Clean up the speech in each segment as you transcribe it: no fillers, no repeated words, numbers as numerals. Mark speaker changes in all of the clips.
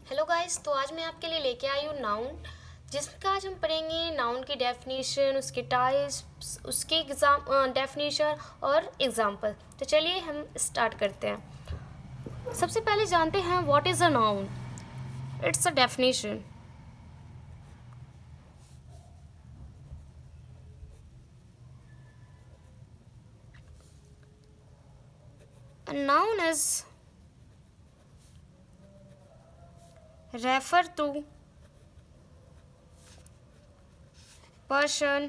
Speaker 1: Hello guys, तो आज मैं आपके लिए लेके आई हूँ नाउन, जिसका आज हम पढ़ेंगे नाउन की डेफिनेशन, उसके टाइप्स, उसके एग्जाम डेफिनेशन और एग्जाम्पल। तो चलिए हम स्टार्ट करते हैं। सबसे पहले जानते हैं what is a noun. It's a definition. A noun is refer to person,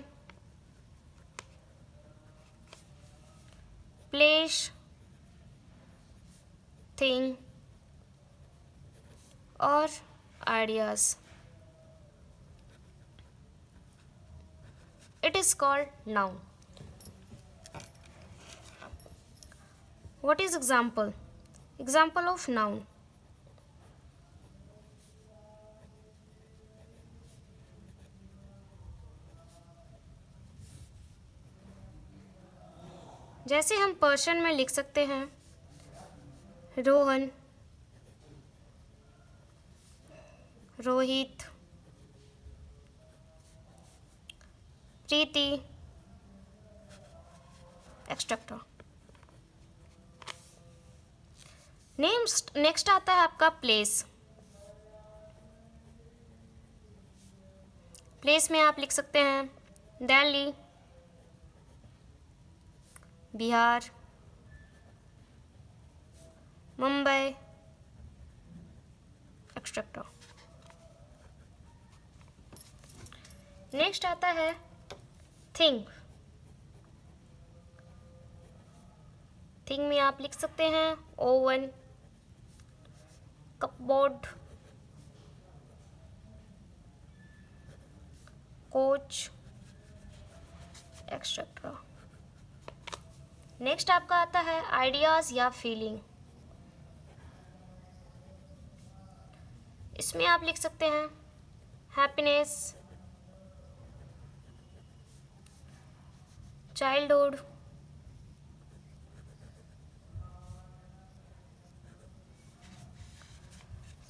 Speaker 1: place, thing or ideas. It is called noun. What is example? Example of noun. जैसे हम पर्सन में लिख सकते हैं रोहन, रोहित, प्रीति, एक्सेट्रा। नेक्स्ट आता है आपका प्लेस। प्लेस में आप लिख सकते हैं दिल्ली, बिहार, मुंबई, एक्सेट्रा। नेक्स्ट आता है थिंग। थिंग में आप लिख सकते हैं oven, cupboard, coach, etcetera. Next आपका आता है आइडियाज़ या फीलिंग। इसमें आप लिख सकते हैं हैप्पीनेस, चाइल्डहुड,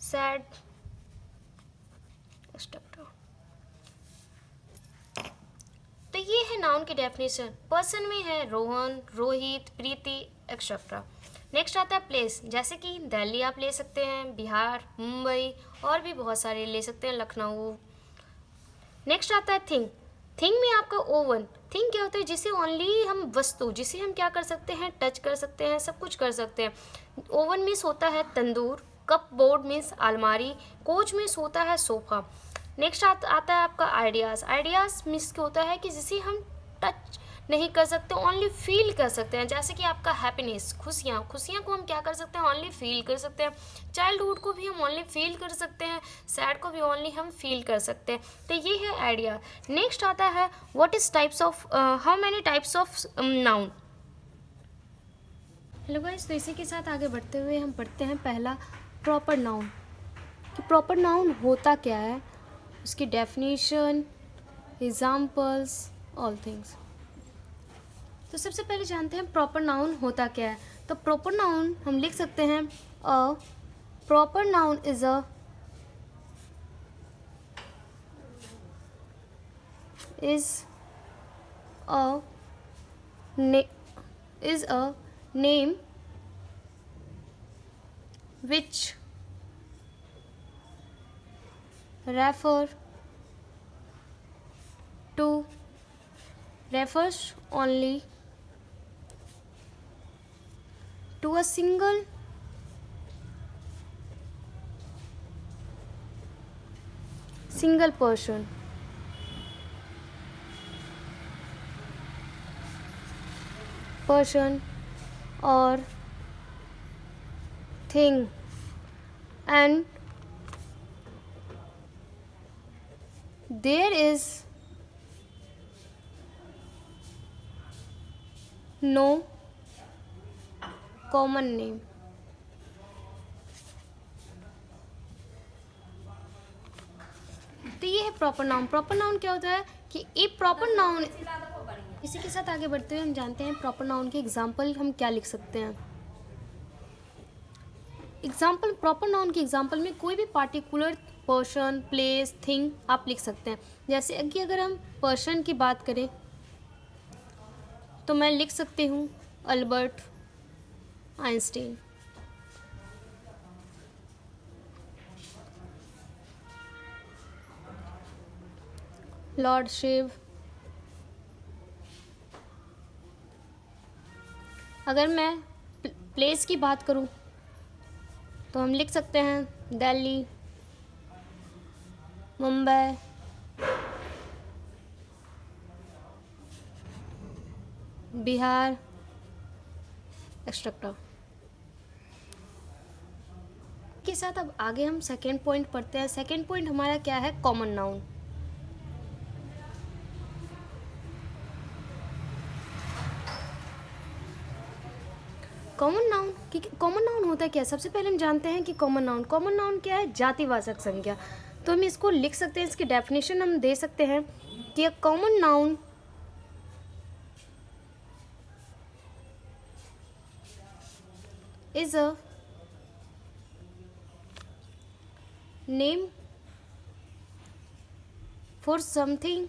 Speaker 1: सैड, एक्सेट्रा। तो ये है नाउन की डेफिनेशन। पर्सन में है रोहन, रोहित, प्रीति, एक्सेट्रा। नेक्स्ट आता है प्लेस। जैसे कि दिल्ली आप ले सकते हैं, बिहार, मुंबई और भी बहुत सारे ले सकते हैं, लखनऊ। नेक्स्ट आता है थिंग। थिंग में आपका ओवन। थिंग क्या होता है? जिसे ओनली हम वस्तु, जिसे हम क्या कर सकते हैं, टच कर सकते हैं, सब कुछ कर सकते हैं। ओवन मीन्स होता है तंदूर, कप बोर्ड मीन्स अलमारी, कोच मीन्स होता है सोफा। नेक्स्ट आता है आपका आइडियाज़। आइडियाज़ मीन्स होता है कि जिसे हम टच नहीं कर सकते, ओनली फील कर सकते हैं। जैसे कि आपका हैप्पीनेस, खुशियाँ, खुशियाँ को हम क्या कर सकते हैं, ओनली फील कर सकते हैं। चाइल्डहुड को भी हम ओनली फील कर सकते हैं, सैड को भी ओनली हम फील कर सकते हैं। तो ये है आइडिया। नेक्स्ट आता है what is types of, how many types of noun. Hello guys, तो इसी के साथ आगे बढ़ते हुए हम पढ़ते हैं पहला प्रॉपर नाउन, कि प्रॉपर नाउन होता क्या है, उसकी डेफिनेशन, एग्जाम्पल्स, ऑल थिंग्स। तो सबसे पहले जानते हैं प्रॉपर नाउन होता क्या है। तो प्रॉपर नाउन हम लिख सकते हैं a proper noun is a name which refers only to a single person or thing, and there is no common name. तो ये है प्रॉपर नाउन। प्रॉपर नाउन क्या होता है कि एक प्रॉपर नाउन। इसी के साथ आगे बढ़ते हुए हम जानते हैं प्रॉपर नाउन के एग्जाम्पल हम क्या लिख सकते हैं। एग्जाम्पल, प्रॉपर नाउन के एग्जाम्पल में कोई भी पार्टिकुलर पर्सन, प्लेस, थिंग आप लिख सकते हैं। जैसे कि अगर हम पर्सन की बात करें तो मैं लिख सकती हूँ अल्बर्ट आइंस्टीन। लॉर्ड शिव। अगर मैं प्लेस की बात करूं तो हम लिख सकते हैं दिल्ली, मुंबई, बिहार, एक्सेट्रा। के साथ अब आगे हम सेकेंड पॉइंट पढ़ते हैं। सेकेंड पॉइंट हमारा क्या है? Common noun. कॉमन नाउन होता है क्या? सबसे पहले हम जानते हैं कि कॉमन नाउन क्या है? जातिवाचक संज्ञा। तो हम इसको लिख सकते हैं, इसकी डेफिनेशन हम दे सकते हैं कि a common noun is a name for something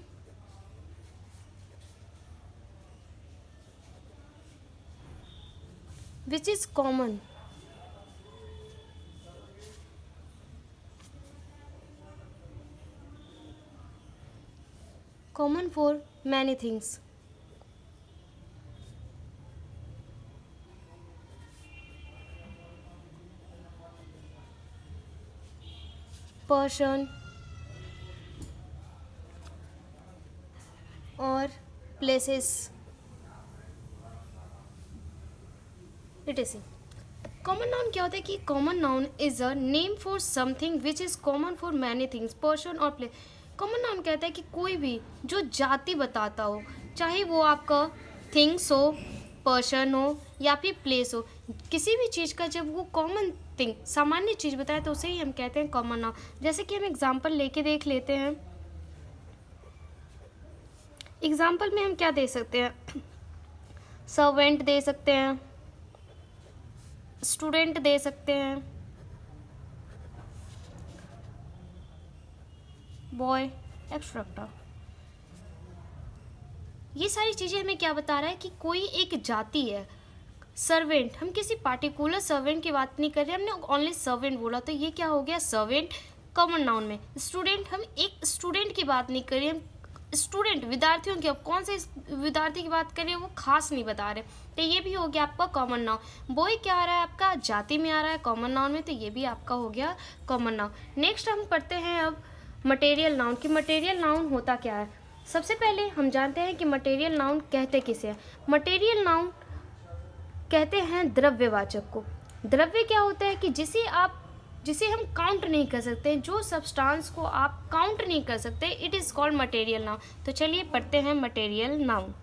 Speaker 1: which is common for many things. Person or places, etc. Common noun क्या होता है कि common noun is a name for something which is common for many things, person और place. Common noun कहता है कि कोई भी जो जाति बताता हो, चाहे वो आपका थिंग्स हो, पर्सन हो या फिर प्लेस हो, किसी भी चीज़ का जब वो कॉमन थिंग, सामान्य चीज़ बताए तो उसे ही हम कहते हैं कॉमन नाउन। जैसे कि हम एग्जाम्पल लेके देख लेते हैं। एग्जाम्पल में हम क्या दे सकते हैं? सर्वेंट दे सकते हैं, स्टूडेंट दे सकते हैं, बॉय, एक्सेट्रा। ये सारी चीज़ें हमें क्या बता रहा है कि कोई एक जाति है। सर्वेंट, हम किसी पार्टिकुलर सर्वेंट की बात नहीं कर रहे, हमने ओनली सर्वेंट बोला, तो ये क्या हो गया? सर्वेंट कॉमन नाउन में। स्टूडेंट, हम एक स्टूडेंट की बात नहीं कर रहे, हम स्टूडेंट विद्यार्थियों की, अब कौन से विद्यार्थी की बात करें वो खास नहीं बता रहे, तो ये भी हो गया आपका कॉमन नाउन। बॉय क्या आ रहा है आपका? जाति में आ रहा है कॉमन नाउन में, तो ये भी आपका हो गया कॉमन नाउन। नेक्स्ट हम पढ़ते हैं अब मटेरियल नाउन कि मटेरियल नाउन होता क्या है। सबसे पहले हम जानते हैं कि मटेरियल नाउन कहते किसे हैं। मटेरियल नाउन कहते हैं द्रव्यवाचक को। द्रव्य क्या होता है कि जिसे हम काउंट नहीं कर सकते, जो सब्सटेंस को आप काउंट नहीं कर सकते, it is called material noun. तो चलिए पढ़ते हैं मटेरियल नाउन।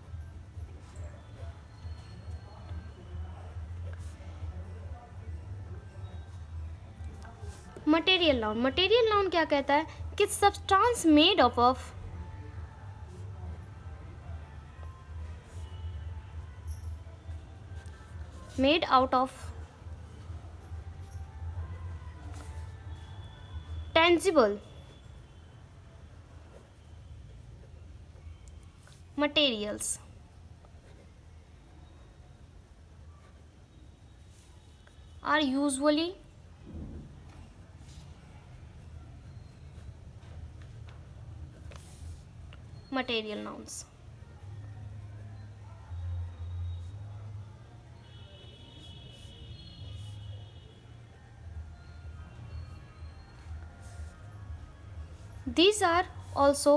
Speaker 1: मटेरियल नाउन क्या कहता है कि substance made up of made out of tangible materials are usually material nouns. These are also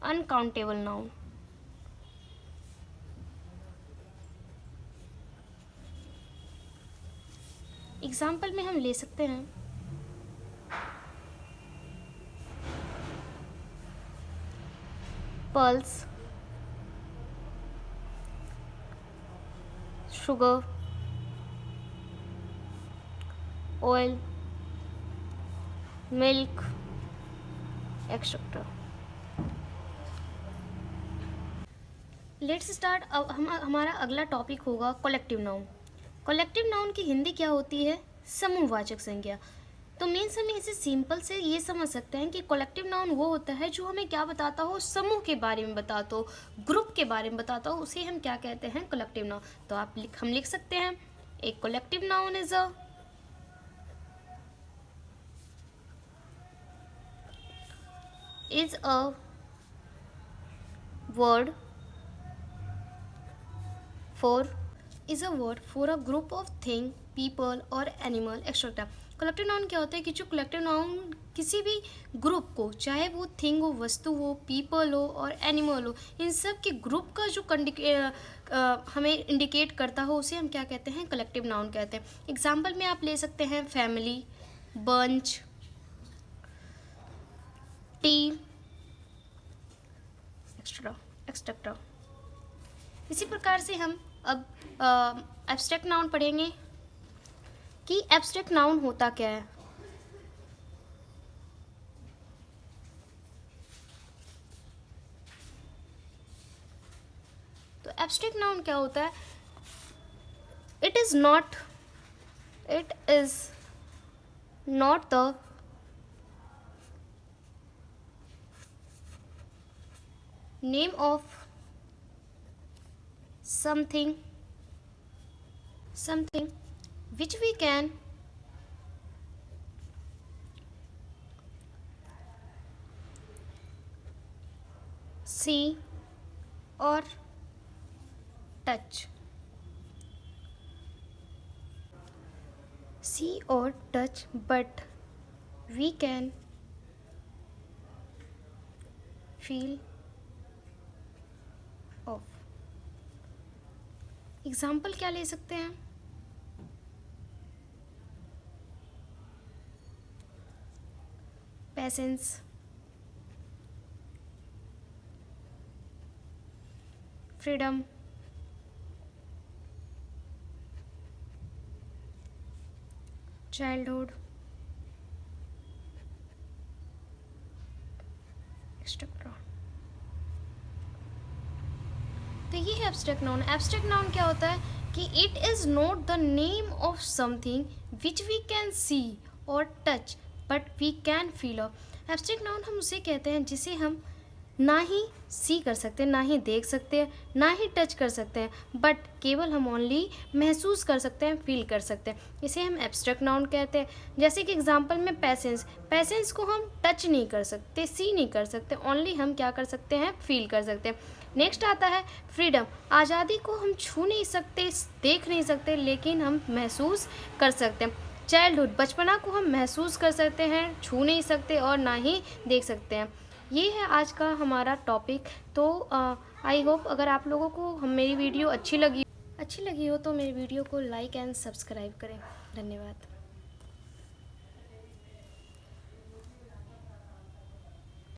Speaker 1: uncountable noun. Example में हम ले सकते हैं pulse, sugar, oil, milk, etcetera. Let's start. अब हमारा अगला टॉपिक होगा कलेक्टिव नाउन। कलेक्टिव नाउन की हिंदी क्या होती है? समूहवाचक संज्ञा। तो मीन्स हम इसे सिंपल से ये समझ सकते हैं कि कलेक्टिव नाउन वो होता है जो हमें क्या बताता हो, समूह के बारे में बताता हो, ग्रुप के बारे में बताता हो, उसे हम क्या कहते हैं? Collective noun. तो हम लिख सकते हैं एक collective noun is a word for is a word for a group of thing, people or animal etc. Collective noun क्या होता है कि जो कलेक्टिव नाउन किसी भी ग्रुप को, चाहे वो थिंग हो, वस्तु हो, पीपल हो और एनिमल हो, इन सब के ग्रुप का जो हमें इंडिकेट करता हो, उसे हम क्या कहते हैं? कलेक्टिव नाउन कहते हैं। एग्जाम्पल में आप ले सकते हैं फैमिली, बंच, टीम एक्सेट्रा। इसी प्रकार से हम अब एब्स्ट्रैक्ट नाउन पढ़ेंगे कि एब्स्ट्रैक्ट नाउन होता क्या है। तो एब्स्ट्रैक्ट नाउन क्या होता है? It is not the name of something which we can see or touch. See or touch, but we can feel of. Example क्या ले सकते हैं? Patience, freedom, childhood etcetera. तो ये है एब्स्ट्रैक्ट नाउन। एब्स्ट्रैक्ट नाउन क्या होता है कि it is not the name of something which we can see or touch but we can feel of. Abstract noun हम उसे कहते हैं जिसे हम ना ही सी कर सकते हैं, ना ही देख सकते हैं, ना ही टच कर सकते हैं, बट केवल हम ओनली महसूस कर सकते हैं, फील कर सकते हैं। इसे हम एब्स्ट्रैक्ट नाउन कहते हैं। जैसे कि एग्जांपल में पेशेंस को हम टच नहीं कर सकते, सी नहीं कर सकते, ओनली हम क्या कर सकते हैं? फील कर सकते हैं। नेक्स्ट आता है फ्रीडम। आज़ादी को हम छू नहीं सकते, देख नहीं सकते, लेकिन हम महसूस कर सकते हैं। चाइल्डहुड, बचपना को हम महसूस कर सकते हैं, छू नहीं सकते और ना ही देख सकते हैं। ये है आज का हमारा टॉपिक। तो आई होप अगर आप लोगों को मेरी वीडियो अच्छी लगी हो तो मेरी वीडियो को लाइक एंड सब्सक्राइब करें। धन्यवाद।